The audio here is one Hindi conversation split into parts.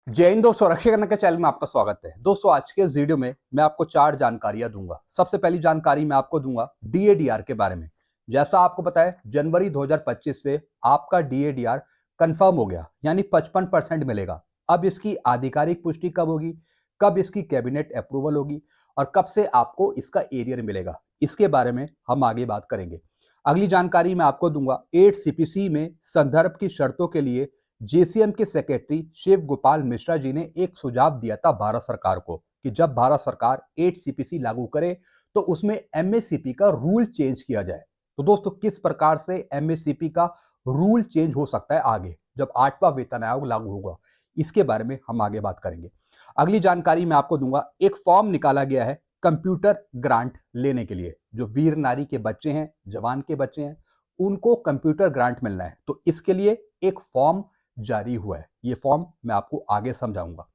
जय हिंद दोस्तों, रक्षा करने के चैनल में आपका स्वागत है। दोस्तों आज के इस वीडियो में मैं आपको 4 जानकारियां दूंगा। सबसे पहली जानकारी मैं आपको दूंगा डीएडीआर के बारे में। जैसा आपको पता है जनवरी 2025 से आपका डीएडीआर कंफर्म हो गया, यानी 55% मिलेगा। अब इसकी आधिकारिक पुष्टि कब होगी, कब इसकी कैबिनेट अप्रूवल होगी और कब से आपको इसका एरियर मिलेगा, इसके बारे में हम आगे बात करेंगे। अगली जानकारी मैं आपको दूंगा 8 सीपीसी में संदर्भ की शर्तों के लिए जेसीएम के सेक्रेटरी शिव गोपाल मिश्रा जी ने एक सुझाव दिया था भारत सरकार को कि जब भारत सरकार 8 सीपीसी लागू करे तो उसमें एमएससीपी का रूल चेंज किया जाए। तो दोस्तों किस प्रकार से एमएससीपी का रूल चेंज हो सकता है आगे जब 8वां वेतन आयोग लागू होगा, इसके बारे में हम आगे बात करेंगे। अगली जानकारी मैं आपको दूंगा, एक फॉर्म निकाला गया है कंप्यूटर ग्रांट लेने के लिए। जो वीर नारी के बच्चे हैं, जवान के बच्चे हैं, उनको कंप्यूटर ग्रांट मिलना है, तो इसके लिए एक फॉर्म जारी हुआ है। ये फॉर्म मैं आपको आगे समझाऊंगा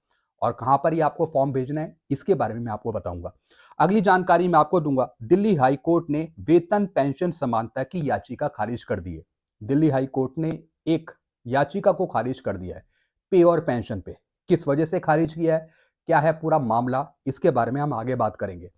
और कहां पर ये आपको फॉर्म भेजना है इसके बारे में मैं आपको बताऊंगा। अगली जानकारी मैं आपको दूंगा, दिल्ली हाई कोर्ट ने वेतन पेंशन समानता की याचिका खारिज कर दी है। दिल्ली हाई कोर्ट ने एक याचिका को खारिज कर दिया है पे और पेंशन पे। किस वजह से खारिज किया है, क्या है पूरा मामला, इसके बारे में हम आगे बात करेंगे।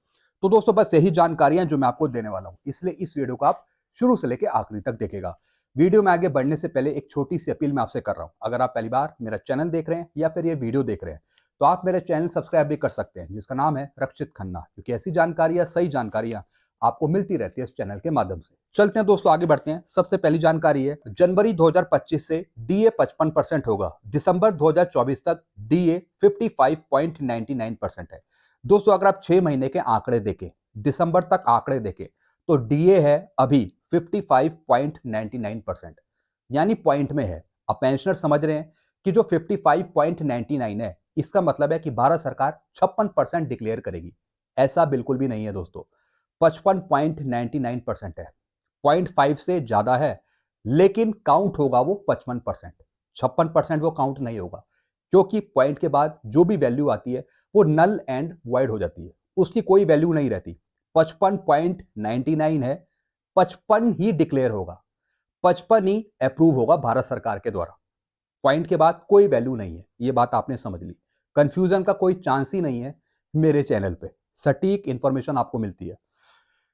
तो दोस्तों बस यही जानकारियां जो मैं आपको देने वाला हूं, इसलिए इस वीडियो को आप शुरू से लेकर आखिरी तक देखेगा। वीडियो में आगे बढ़ने से पहले एक छोटी सी अपील मैं आपसे कर रहा हूं। अगर आप पहली बार मेरा चैनल देख रहे हैं या फिर ये वीडियो देख रहे हैं तो आप मेरे चैनल सब्सक्राइब भी कर सकते हैं, जिसका नाम है रक्षित खन्ना, क्योंकि ऐसी जानकारियां, सही जानकारियां आपको मिलती रहती है इस चैनल के माध्यम से। चलते हैं दोस्तों, आगे बढ़ते हैं। सबसे पहली जानकारी है, जनवरी 2025 से डीए 55% होगा, दिसंबर 2024 तक डीए 55.99% है। दोस्तों अगर आप 6 महीने के आंकड़े देखें, दिसंबर तक आंकड़े देखें, तो डीए है अभी 55.99%, यानी पॉइंट में है। अब पेंशनर समझ रहे हैं कि जो 55.99 है, इसका मतलब है कि भारत सरकार 56% डिक्लेयर करेगी। ऐसा बिल्कुल भी नहीं है दोस्तों, 55.99% है। 0.5 से ज्यादा है, लेकिन काउंट होगा वो 55%। 56% वो काउंट नहीं होगा, क्योंकि पॉइंट के बाद जो भी वैल्यू आती है वो नल एंड वाइड हो जाती है, उसकी कोई वैल्यू नहीं रहती। 55.99 है, 55 ही डिक्लेयर होगा, 55 ही अप्रूव होगा भारत सरकार के द्वारा। पॉइंट के बाद कोई वैल्यू नहीं है, ये बात आपने समझ ली। कंफ्यूजन का कोई चांस ही नहीं है। मेरे चैनल पे सटीक इंफॉर्मेशन आपको मिलती है।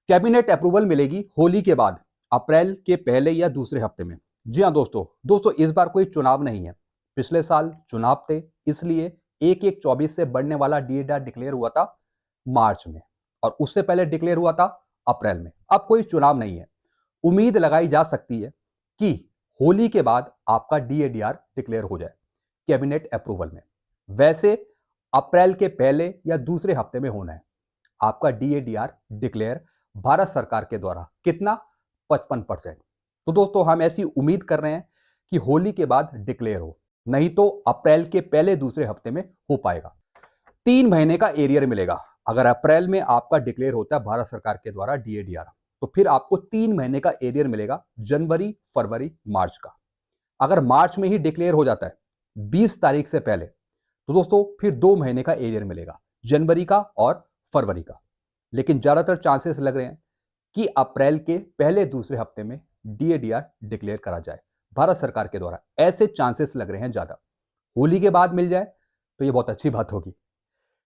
कैबिनेट अप्रूवल मिलेगी होली के बाद, अप्रैल के पहले या दूसरे हफ्ते में। जी हाँ दोस्तों इस बार कोई चुनाव नहीं है। पिछले साल चुनाव थे, इसलिए 1/1/24 से बढ़ने वाला डीएडीआर डिक्लेयर हुआ था मार्च में, और उससे पहले डिक्लेयर हुआ था अप्रैल में। अब कोई चुनाव नहीं है। उम्मीद लगाई जा सकती है कि होली के बाद आपका डीएडीआर डिक्लेयर हो जाए कैबिनेट अप्रूवल में। वैसे अप्रैल के पहले या दूसरे हफ्ते में होना है आपका डीएडीआर डिक्लेयर भारत सरकार के द्वारा। कितना? 55%। तो दोस्तों हम ऐसी उम्मीद कर रहे हैं कि होली के बाद डिक्लेयर हो, नहीं तो अप्रैल के पहले दूसरे हफ्ते में हो पाएगा। 3 महीने का एरियर मिलेगा। अगर अप्रैल में आपका डिक्लेयर होता है भारत सरकार के द्वारा डीएडीआर, तो फिर आपको 3 महीने का एरियर मिलेगा, जनवरी, फरवरी, मार्च का। अगर मार्च में ही डिक्लेयर हो जाता है 20 तारीख से पहले, तो दोस्तों फिर 2 महीने का एरियर मिलेगा, जनवरी का और फरवरी का। लेकिन ज्यादातर चांसेस लग रहे हैं कि अप्रैल के पहले दूसरे हफ्ते में डीएडीआर डिक्लेयर करा जाए भारत सरकार के द्वारा। ऐसे चांसेस लग रहे हैं ज्यादा। होली के बाद मिल जाए तो यह बहुत अच्छी बात होगी।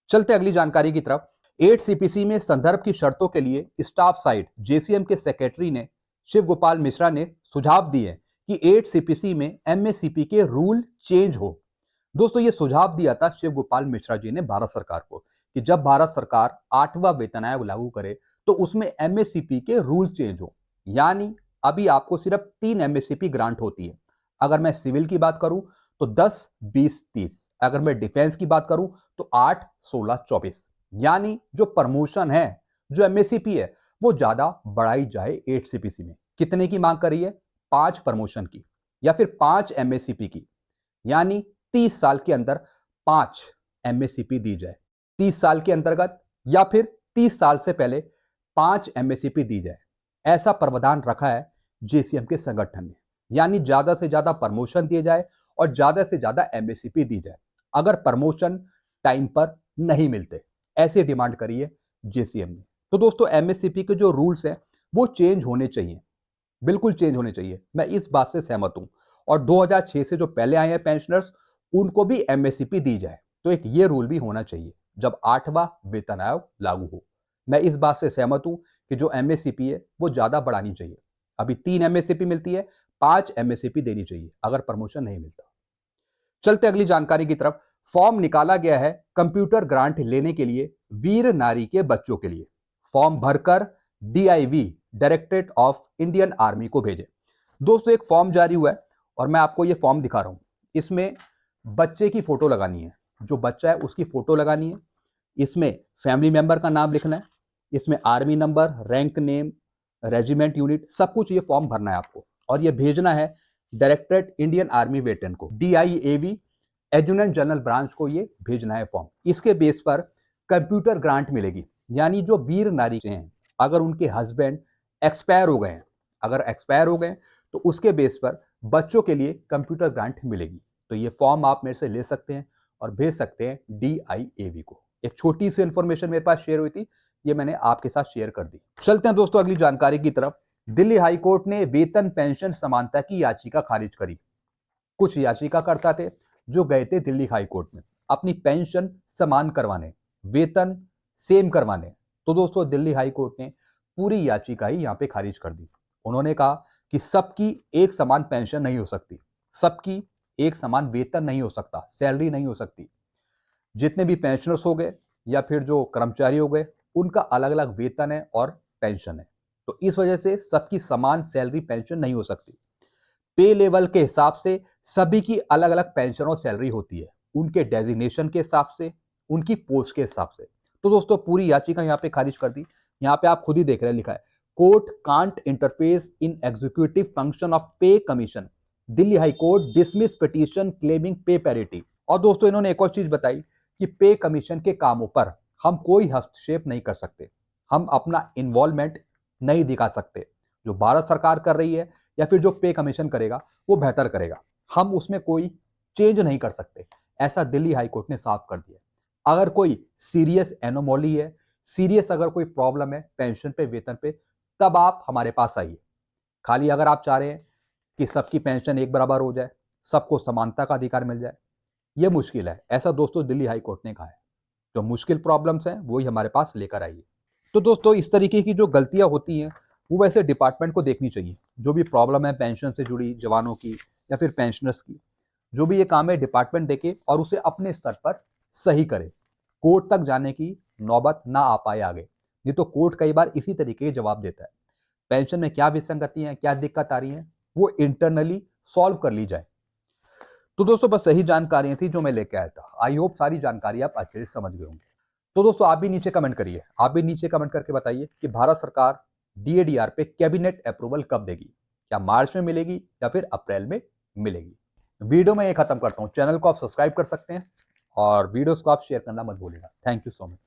चलते अगली जानकारी की तरफ। 8 सीपीसी में संदर्भ की शर्तों के लिए स्टाफ साइड जेसीएम के सेक्रेटरी ने शिव गोपाल मिश्रा ने सुझाव दिए कि 8 सीपीसी में एमएससीपी के रूल चेंज हो। दोस्तों ये सुझाव दिया था शिव गोपाल मिश्रा जी ने भारत सरकार को कि जब भारत सरकार 8वां वेतन आयोग लागू करे तो उसमें एमएससीपी के रूल चेंज हो। यानी अभी आपको सिर्फ 3 एमएससीपी ग्रांट होती है। अगर मैं सिविल की बात करूं तो 10, 20, 30। अगर मैं डिफेंस की बात करूं तो 8, 16, 24। यानी जो प्रमोशन है, जो एमएससीपी है, वो ज्यादा बढ़ाई जाए 8 सीपीसी में। कितने की मांग करी है? 5 प्रमोशन की या फिर 5 एमएससीपी की, यानी 30 साल के अंदर 5 एमएससीपी दी जाए। 30 साल के अंतर्गत या फिर 30 साल से पहले 5 एमएससीपी दी जाए, ऐसा प्रावधान रखा है जेसीएम के संगठन ने। यानी ज्यादा से ज्यादा प्रमोशन दिए जाए और ज्यादा से ज्यादा एमएससीपी दी जाए अगर प्रमोशन टाइम पर नहीं मिलते, ऐसी डिमांड करी है जेसीएम ने। तो दोस्तों एमएससीपी के जो रूल्स हैं वो चेंज होने चाहिए, बिल्कुल चेंज होने चाहिए। मैं इस बात से सहमत हूं। और 2006 से जो पहले आए हैं पेंशनर्स, उनको भी एमएससीपी दी जाए। तो एक ये रूल भी होना चाहिए जब 8वां वेतन आयोग लागू हो। मैं इस बात से सहमत हूं कि जो एमएससीपी है वो ज्यादा बढ़ानी चाहिए। अभी 3 एमएससीपी मिलती है, 5 एमएससीपी देनी चाहिए अगर प्रमोशन नहीं मिलता। चलते अगली जानकारी की तरफ। फॉर्म निकाला गया है कंप्यूटर ग्रांट लेने के लिए वीर नारी के बच्चों के लिए। फॉर्म भरकर DIV directorate of Indian army को भेजें। दोस्तों एक फॉर्म जारी हुआ है और मैं आपको ये फॉर्म दिखा रहा हूं। इसमें बच्चे की फोटो लगानी है, जो बच्चा है उसकी फोटो लगानी है। इसमें फैमिली मेंबर का नाम लिखना है, इसमें army number, rank name, regiment, unit, सब कुछ ये फॉर्म भरना है आपको और ये भेजना है डायरेक्टरेट इंडियन आर्मी वेटरन को, डीआईएवी एजुनेंट जनरल ब्रांच को ये भेजना है फॉर्म। इसके बेस पर कंप्यूटर ग्रांट मिलेगी। यानी जो वीर नारी हैं अगर उनके हस्बैंड एक्सपायर हो गए हैं, अगर एक्सपायर हो गए तो उसके बेस पर बच्चों के लिए कंप्यूटर ग्रांट मिलेगी। तो ये फॉर्म आप मेरे से ले सकते हैं और भेज सकते हैं डीआईएवी को। एक छोटी सी इंफॉर्मेशन मेरे पास शेयर हुई थी, ये मैंने आपके साथ शेयर कर दी। चलते हैं दोस्तों अगली जानकारी की तरफ। दिल्ली हाईकोर्ट ने वेतन पेंशन समानता की याचिका खारिज करी। कुछ याचिकाकर्ता थे जो गए थे दिल्ली हाईकोर्ट में अपनी पेंशन समान करवाने, वेतन सेम करवाने। तो दोस्तों दिल्ली हाईकोर्ट ने पूरी याचिका ही यहां पे खारिज कर दी। उन्होंने कहा कि सबकी एक समान पेंशन नहीं हो सकती, सबकी एक समान वेतन नहीं हो सकता, सैलरी नहीं हो सकती। जितने भी पेंशनर्स हो गए या फिर जो कर्मचारी हो गए, उनका अलग अलग वेतन है और पेंशन है। तो इस वजह से सबकी समान सैलरी पेंशन नहीं हो सकती। पे लेवल के हिसाब से सभी की अलग अलग पेंशन और सैलरी होती है, उनके डेजिग्नेशन के हिसाब से, उनकी पोस्ट के हिसाब से। तो दोस्तों पूरी याचिका यहाँ पे खारिज कर दी। यहाँ पे आप खुद ही देख रहे हैं, लिखा है court can't interfere in executive function of pay commission. Delhi high court dismiss petition claiming pay parity. और दोस्तों इन्होंने एक और चीज बताई कि पे कमीशन के कामों पर हम कोई हस्तक्षेप नहीं कर सकते, हम अपना इन्वॉल्वमेंट नहीं दिखा सकते। जो भारत सरकार कर रही है या फिर जो पे कमीशन करेगा वो बेहतर करेगा, हम उसमें कोई चेंज नहीं कर सकते। ऐसा दिल्ली हाईकोर्ट ने साफ कर दिया। अगर कोई सीरियस एनोमोली है, सीरियस अगर कोई प्रॉब्लम है पेंशन पे, वेतन पे, तब आप हमारे पास आइए। खाली अगर आप चाह रहे हैं कि सबकी पेंशन एक बराबर हो जाए, सबको समानता का अधिकार मिल जाए, ये मुश्किल है। ऐसा दोस्तों दिल्ली हाईकोर्ट ने कहा है। जो मुश्किल प्रॉब्लम्स हैं वही हमारे पास लेकर आइए। तो दोस्तों इस तरीके की जो गलतियां होती हैं वो वैसे डिपार्टमेंट को देखनी चाहिए। जो भी प्रॉब्लम है पेंशन से जुड़ी, जवानों की या फिर पेंशनर्स की, जो भी ये काम है डिपार्टमेंट देखे और उसे अपने स्तर पर सही करे। कोर्ट तक जाने की नौबत ना आ पाए आगे, नहीं तो कोर्ट कई बार इसी तरीके के जवाब देता है। पेंशन में क्या विसंगति है, क्या दिक्कत आ रही है, वो इंटरनली सॉल्व कर ली जाए। तो दोस्तों बस यही जानकारियां थी जो मैं लेके आया था। आई होप सारी जानकारी आप अच्छे से समझ गए होंगे। तो दोस्तों आप भी नीचे कमेंट करिए, आप भी नीचे कमेंट करके बताइए कि भारत सरकार डीएडीआर पे कैबिनेट अप्रूवल कब देगी। क्या मार्च में मिलेगी या फिर अप्रैल में मिलेगी। वीडियो में ये खत्म करता हूं। चैनल को आप सब्सक्राइब कर सकते हैं और वीडियोस को आप शेयर करना मत भूलिएगा। Thank you so much.